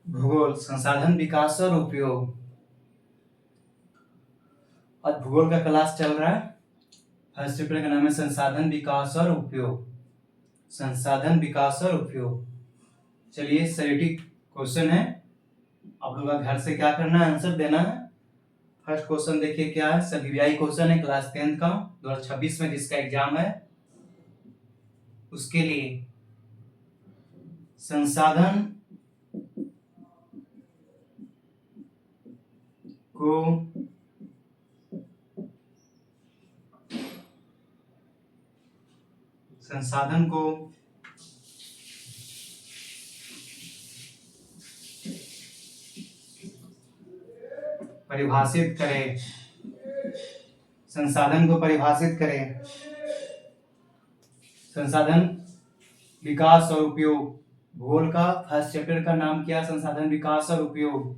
भूगोल संसाधन विकास और उपयोग। आज भूगोल का क्लास चल रहा है। फर्स्ट चैप्टर का नाम है संसाधन विकास और उपयोग। संसाधन विकास और उपयोग। चलिए सैद्धांतिक क्वेश्चन है, आप लोग का घर से क्या करना है, आंसर देना है। फर्स्ट क्वेश्चन देखिए क्या है, सभी व्यापी क्वेश्चन है क्लास 10 का 2026 में जिसका एग्जाम है उसके लिए। संसाधन को संसाधन को परिभाषित करें। संसाधन को परिभाषित करें। संसाधन विकास और उपयोग। भूगोल का फर्स्ट चैप्टर का नाम क्या है, संसाधन विकास और उपयोग।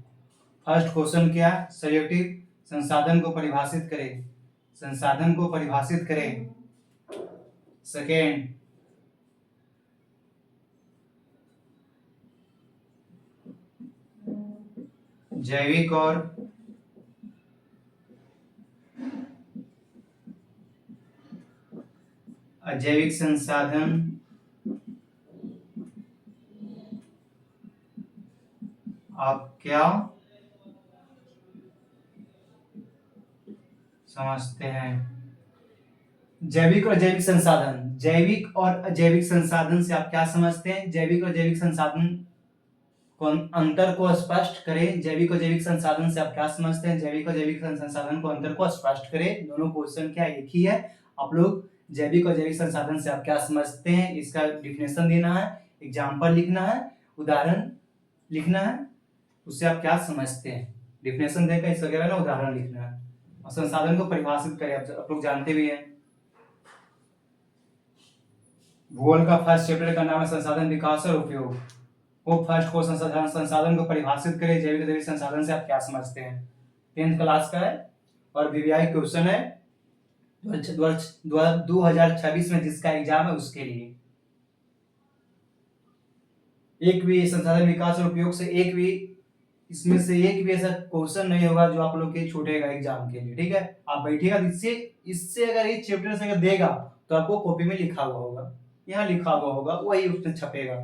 फर्स्ट क्वेश्चन क्या, संयोजित संसाधन को परिभाषित करें। संसाधन को परिभाषित करें। सेकेंड, जैविक और अजैविक संसाधन आप क्या समझते हैं। जैविक और जैविक संसाधन, जैविक और अजैविक संसाधन से आप क्या समझते हैं। जैविक और जैविक संसाधन को अंतर को स्पष्ट करें। जैविक और जैविक संसाधन से आप क्या समझते हैं। जैविक और जैविक संसाधन को अंतर को स्पष्ट करें। दोनों क्वेश्चन क्या एक ही है। आप लोग जैविक और जैविक संसाधन से आप क्या समझते हैं इसका डिफिनेशन देना है, एग्जाम्पल लिखना है, उदाहरण लिखना है, उससे आप क्या समझते हैं। डिफिनेशन देकर इस वगैरह ना उदाहरण लिखना है और संसाधन को परिभाषित करें। आप लोग जानते भी हैं भूगोल का फर्स्ट चैप्टर का नाम है संसाधन विकास और उपयोग। वो फर्स्ट को संसाधन को परिभाषित करें। जैविक जैविक संसाधन से आप क्या समझते हैं, 10th क्लास का है और वीवीआई क्वेश्चन है 2026 में जिसका एग्जाम है उसके लिए। एक भी संसाधन विकास और उपयोग से एक भी इसमें से एक भी ऐसा क्वेश्चन नहीं होगा जो आप लोग के छूटेगा एग्जाम के लिए। ठीक है, आप बैठिएगा इससे इससे अगर एक चैप्टर से अगर देगा तो आपको कॉपी में लिखा हुआ होगा, यहाँ लिखा हुआ होगा वही उसमें छपेगा।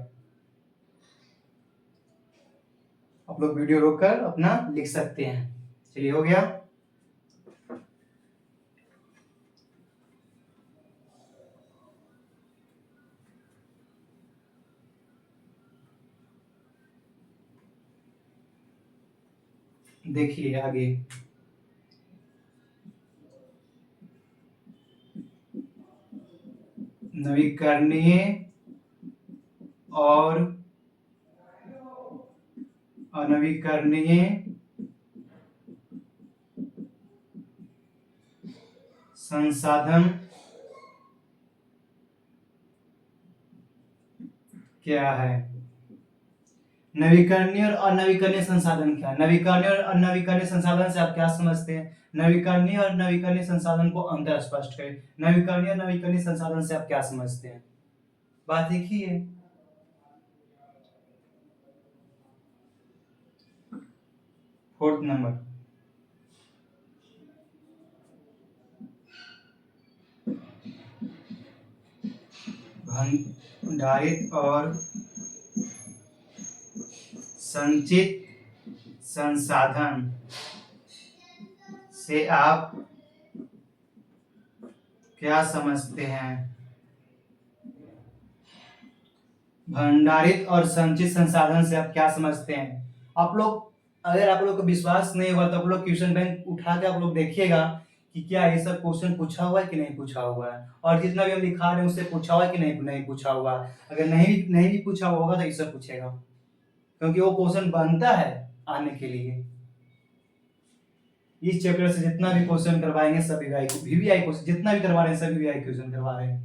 आप लोग वीडियो रोककर अपना लिख सकते हैं। चलिए हो गया। देखिए आगे, नवीकरणीय और अनवीकरणीय संसाधन क्या है। नवीकरणीय और अनवीकरणीय संसाधन क्या है। नवीकरणीय और अनवीकरणीय संसाधन से आप क्या समझते हैं। नवीकरणीय और नवीकरणीय संसाधन को अंतर स्पष्ट करें। नवीकरणीय और नवीकरणीय संसाधन से आप क्या समझते हैं, बात एक ही है। फोर्थ नंबर, भंडारित और संचित संसाधन से आप क्या समझते हैं। भंडारित और संचित संसाधन से आप क्या समझते हैं। आप लोग अगर आप लोग को विश्वास नहीं हुआ तो आप लोग क्वेश्चन बैंक उठा के आप लोग देखिएगा कि क्या ये सब क्वेश्चन पूछा हुआ है कि नहीं पूछा हुआ है, और जितना भी हम लिखा रहे हैं उससे पूछा हुआ है कि नहीं पूछा हुआ है। अगर नहीं भी पूछा हुआ होगा तो इससे पूछेगा, क्योंकि वो क्वेश्चन बनता है आने के लिए। इस चैप्टर से जितना भी क्वेश्चन करवाएंगे सभी वीवीआई क्वेश्चन जितना भी करवा रहे हैं सभी वीवीआई क्वेश्चन करवा रहे हैं।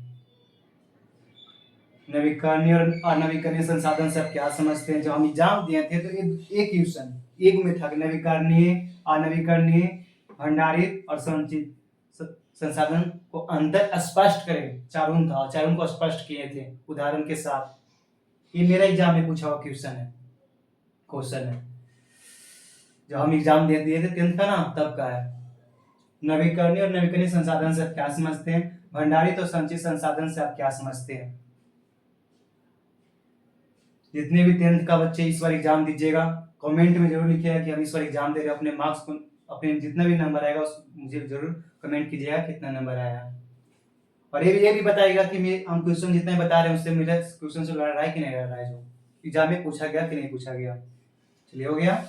नवीकरणीय और अनवीकरणीय संसाधन से आप क्या समझते हैं। जब हम एग्जाम दिए थे तो एक क्वेश्चन एक में था नवीकरणीय अनवीकरणीय भंडारित और संचित संसाधन को अंतर स्पष्ट करें। चारों था, चारों को स्पष्ट किए थे उदाहरण के साथ। ये मेरा एग्जाम में पूछा हुआ क्वेश्चन है। क्वेश्चन है, जो हम एग्जाम दे दिए थे 10th का ना, तब का है। नवीकरणीय और नवीकरणीय संसाधन से आप क्या समझते हैं? भंडारित और संचित संसाधन से आप क्या समझते हैं? जितने भी 10th का बच्चे इस बार एग्जाम दीजिएगा, कमेंट में जरूर लिखिएगा कि हम इस बार एग्जाम दे रहे हैं, अपने मार्क्स को, अपने जितना भी नंबर आएगा उस मुझे जरूर कमेंट कीजिएगा कितना नंबर आया। और ये भी बताइएगा कि हम क्वेश्चन जितने बता रहे हैं उससे मेरा क्वेश्चन से लड़ रहा है कि नहीं लड़ रहा है, जो एग्जाम में पूछा गया कि नहीं पूछा गया। चलिए, हो गया।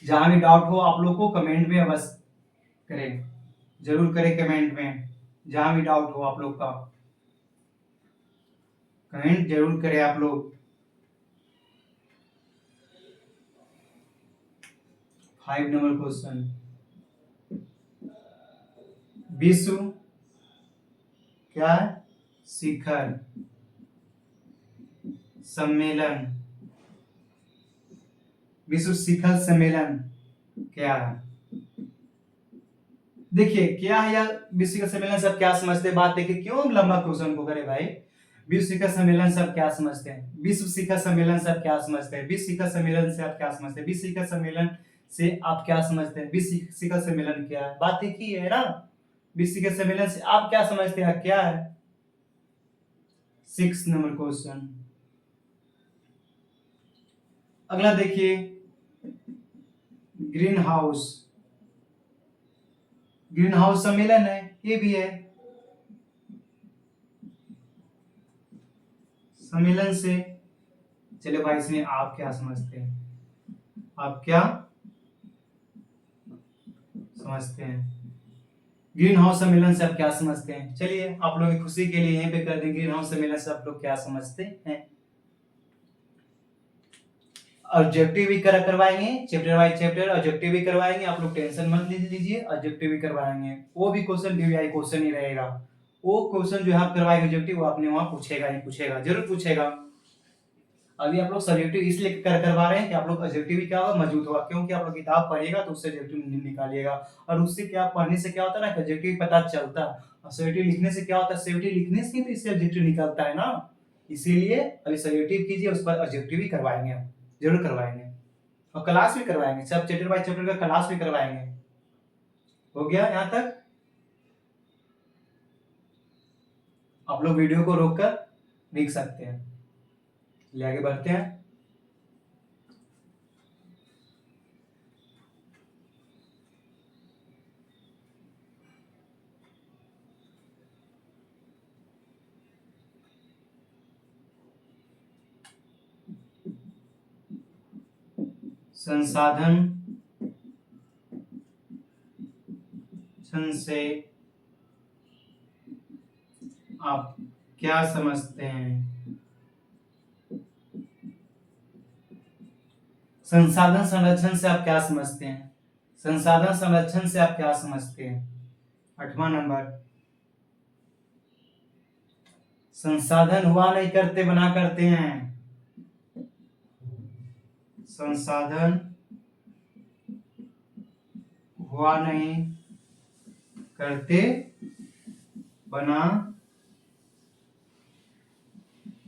जहां भी डाउट हो आप लोग को कमेंट में अवश्य करें, जरूर करें कमेंट में, जहां भी डाउट हो आप लोग का कमेंट जरूर करें आप लोग। 5 नंबर क्वेश्चन, विश्व क्या है? शिखर सम्मेलन, विश्व शिखर सम्मेलन क्या है? देखिए क्या है यार, विश्व शिखर सम्मेलन सब क्या समझते हैं? बात देखिए, क्यों लंबा क्वेश्चन को करे भाई। विश्व शिखर सम्मेलन सब क्या समझते हैं? विश्व शिखर सम्मेलन सब क्या समझते हैं? विश्व शिखर सम्मेलन से आप क्या समझते हैं? विश्व शिखर सम्मेलन से आप क्या समझते हैं? विश्व शिखर सम्मेलन क्या है? बात एक ही है ना। विश्व शिखर सम्मेलन से आप क्या समझते हैं, क्या है? 6 नंबर क्वेश्चन। अगला देखिए, ग्रीन हाउस, ग्रीन हाउस सम्मेलन है, ये भी है। सम्मेलन से चले भाई, इसमें आप क्या समझते हैं? आप क्या समझते हैं? ग्रीन हाउस सम्मेलन से आप क्या समझते हैं? चलिए आप लोगों की खुशी के लिए यहीं पे कर दें, ग्रीन हाउस सम्मेलन से आप लोग क्या समझते हैं। ऑब्जेक्टिव भी करवाएंगे, चैप्टर वाइज चैप्टर ऑब्जेक्टिव भी करवाएंगे, आप लोग टेंशन मत लीजिए, ऑब्जेक्टिव भी करवाएंगे। वो भी क्वेश्चन वीवीआई क्वेश्चन ही रहेगा, वो क्वेश्चन जो आप करवाएंगे ऑब्जेक्टिव, वो आपने वहां पूछेगा ही पूछेगा, जरूर पूछेगा। अभी आप लोग सब्जेक्टिव इसलिए करवा रहे हैं कि आप लोग ऑब्जेक्टिव भी क्या होगा, मजबूत होगा, क्योंकि आप लोग किताब पढ़िएगा तो उससे ऑब्जेक्टिव निकालिएगा, और उससे क्या पढ़ने से क्या होता है ना, ऑब्जेक्टिव पता चलता है, और सब्जेक्टिव लिखने से क्या होता है, सब्जेक्टिव लिखने से ही तो इससे ऑब्जेक्टिव निकलता है ना। इसीलिए अभी सब्जेक्टिव कीजिए, उस पर ऑब्जेक्टिव भी करवाएंगे हम, जरूर करवाएंगे, और क्लास भी करवाएंगे, सब चैप्टर बाय चैप्टर का क्लास भी करवाएंगे। हो गया यहाँ तक? आप लोग वीडियो को रोककर देख सकते हैं। चलिए आगे बढ़ते हैं। संसाधन से आप क्या समझते हैं? संसाधन संरक्षण से आप क्या समझते हैं? संसाधन संरक्षण से आप क्या समझते हैं? 8वां नंबर, संसाधन हुआ नहीं करते बना करते हैं, संसाधन हुआ नहीं करते बना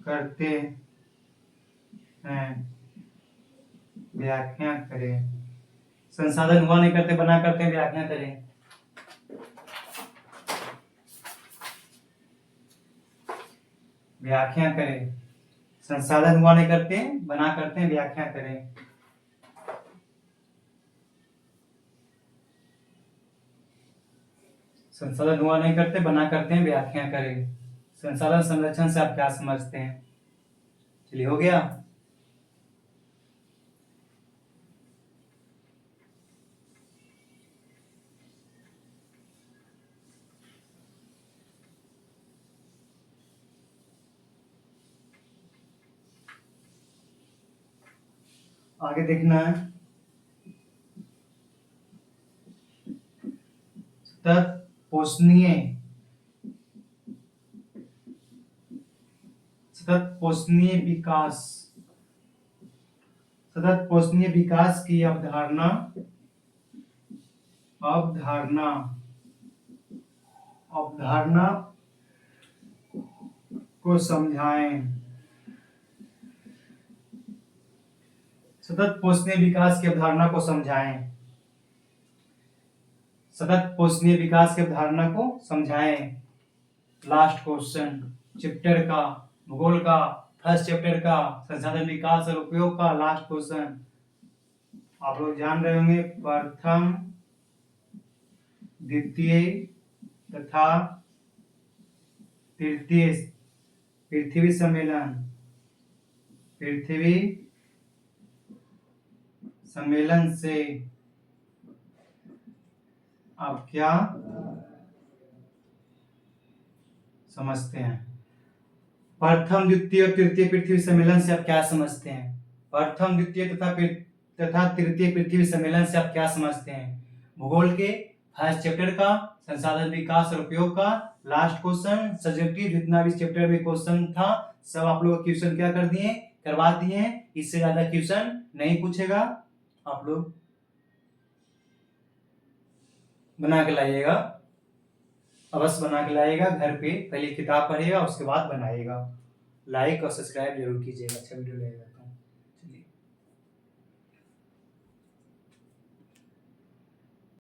करते हैं, व्याख्या करें। संसाधन हुआ नहीं करते बना करते हैं, व्याख्या करें। व्याख्या करें। संसाधन हुआ नहीं करते बना करते हैं, व्याख्या करें। संसाधन हुआ नहीं करते बना करते हैं, व्याख्या करें। संसाधन संरक्षण से आप क्या समझते हैं? चलिए, हो गया। आगे देखना है, सतत पोषणीय, सतत पोषणीय विकास, सतत पोषणीय विकास की अवधारणा, अवधारणा को समझाएं। सतत पोषणीय विकास की अवधारणा को समझाएं। सतत पोषणीय विकास की अवधारणा को समझाएं। लास्ट क्वेश्चन चैप्टर का, भूगोल का, फर्स्ट चैप्टर का, संसाधन विकास और उपयोग का लास्ट क्वेश्चन आप लोग जान रहे होंगे। प्रथम, द्वितीय तथा तृतीय पृथ्वी सम्मेलन, पृथ्वी सम्मेलन से आप क्या समझते हैं? प्रथम, द्वितीय और तृतीय पृथ्वी सम्मेलन से आप क्या समझते हैं? प्रथम, द्वितीय तथा तृतीय पृथ्वी सम्मेलन से आप क्या समझते हैं? भूगोल के फर्स्ट चैप्टर का, संसाधन विकास और उपयोग का लास्ट क्वेश्चन, सब्जेक्टिव जितना भी चैप्टर में क्वेश्चन था सब आप लोग क्वेश्चन क्या कर दिए, करवा दिए हैं। इससे ज्यादा क्वेश्चन नहीं पूछेगा, आप लोग बना के लाइएगा, अवश्य बना के लाइएगा। घर पे पहले किताब पढ़िएगा उसके बाद बनाइएगा। लाइक और सब्सक्राइब जरूर कीजिएगा। अच्छा वीडियो लगेगा।